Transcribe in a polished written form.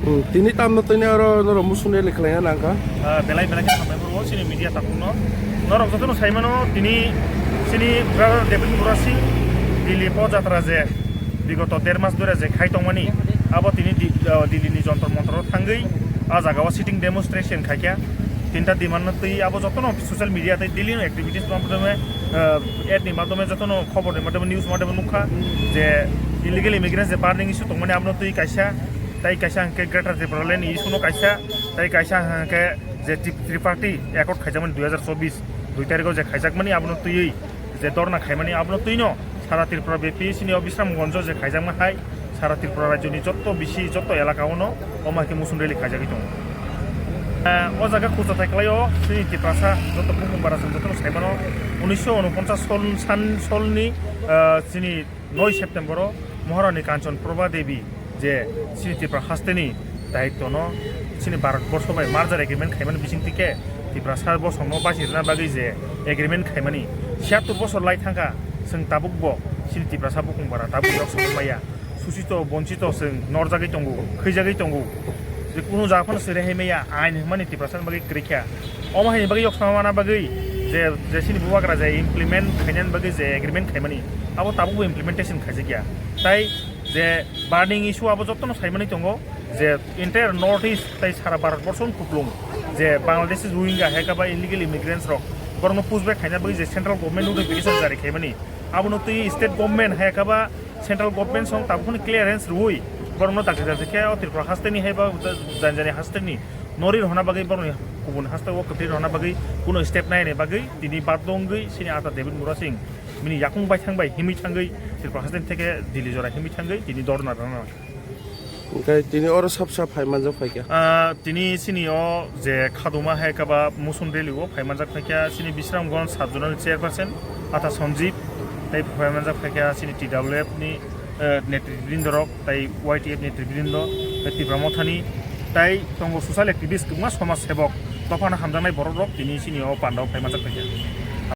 Tini tam no tini oro musun ele klenya nangka. Belai belai kan sampai bro sini media takuno. Norok joto no saimano tini sini brother David Murasi Dili po jatra je bigoto 1.5 মাস ধরে যে খাইতংমানি আবো তিনি দিল্লিনি যন্ত্র মন্ত্র থাঙ্গই আ জায়গাও sitting demonstration খাইয়া তিনটা demand তৈ আবো যতন সোশ্যাল মিডিয়াতে দিল্লিনো অ্যাক্টিভিটিস মাধ্যমে এডনি মাধ্যমে যতন খবর মাধ্যমে নিউজ মাধ্যমে নুখা যে ইলিগেল ইমিগ্রেন্টস যে বার্নিং ইস্যু তংমানি আপনো তৈ কাইসা তাই কাইসা হাঙ্কে গ্রেটার ত্রিপুরাল্যান্ড ইস্যুনো কাইসা তাই কাইসা হাঙ্কে যে ত্রিপার্টি অ্যাকর্ড খাইজামানি 2024 2 তারিখও যে খাইজাকমানি আপনো তৈ যে দরনা খাইমানি আপনো তৈনো সারা ত্রিপুরা ব্যাপী সিনিয় বিশ্রামগঞ্জ যে খাইজামা হাই সারা ত্রিপুরা রাজ্যনি যত বেশি যত এলাকাওনো অমাকে মুসুন রেলি খাইজাগি দं ও জায়গা খুঁজা থাকলেও সিনি ত্রিপুরাসা যত বুকুমবারা যত সাইমানো 1949 সালনি সিনি 9 সেপ্টেম্বর মহারানী কাঞ্চন প্রভা দেবী যে সিনি ত্রিপুরা হাস্তেনি দায়িত্বনো সিনি ভারতবর্ষ বাই মার্জার এগ্রিমেন্ট খাইমানি বিসিং থেকে ত্রিপুরা সার বছর বাসিরনা বাগै যে এগ্রিমেন্ট খাইমানি 76 বছর লাই থাকা जों दाबुकबो सिनि ত্রিপুরা बुकुंबारा दाबुक समया सुसित बंचित जों नरजागै दंगौ खैजागै दंगौ जे कुनु जाफोन सेरेहाय मैया आइन माने ত্রিপুরা बागै ग्रेख्या अमाहाय बागै यक्समाना बागै जे सिनि बुवाग्रा जे इमप्लिमेंट खायनान बागै जे एग्रीमेंट खायमानि आबो दाबुक इमप्लिमेंटेशन खायजागिया ताई जे बार्निं इशू आबो जतन सायमानि दंगौ जे एन्टायर नर्थ ईस्ट ताई सारा भारतबर्षन खुख्लुं जे बांग्लादेश रोहिंग्या हेकाबा इलिगेल इमिग्रेंट्स रक बरनो पुजबाय खायना बागै जे सेंट्रल गवर्नमेंट नोटिफिकेशन जारि खायमानि आबनो तै स्टेट गवर्नमेंट हेकाबा सेंट्रल गवर्नमेंट सं ताबुखनि क्लियरेंस रुई बरनो दाखिदा जेखे ত্রিপুরা हास्तेनि हेबा जानजानि हास्तेनि नरिर हना बागै बरनो गुबुन हास्तेव कटिर हना बागै कुनो स्टेप नायने बागै दिनि बादंगै सिनि आता डेभिड मुरा सिंह मिनि याकुं बाय थांबाय हिमि थांगै ত্রিপুরা हास्तेनि थेके दिल्ली जरा हिमि थांगै दिनि दरना दरना ओमफ्राय दिनै अर साबसा फाइमानजों फायखा दिनै सिनियो जे खादुमा हेकाबा मुसुन रेलिओ फाइमानजों फायखा सिनि बिश्रामगंज साब जनरल चेयारपारसन आथा सन्जीब ताई फाइमानजों फायखा सिनि टिडब्लिउएफ नि नेतृत्वबृन्दरक ताई वाइटिएफ नेतृत्वबृन्द ত্রিপুরা मथानि ताई दंग ससियेल एक्टिविस्ट गोबां समाज सेबक दफाना हामजानाय बर'रक दिनै सिनियो पान्डाव फाइमानजों फायखा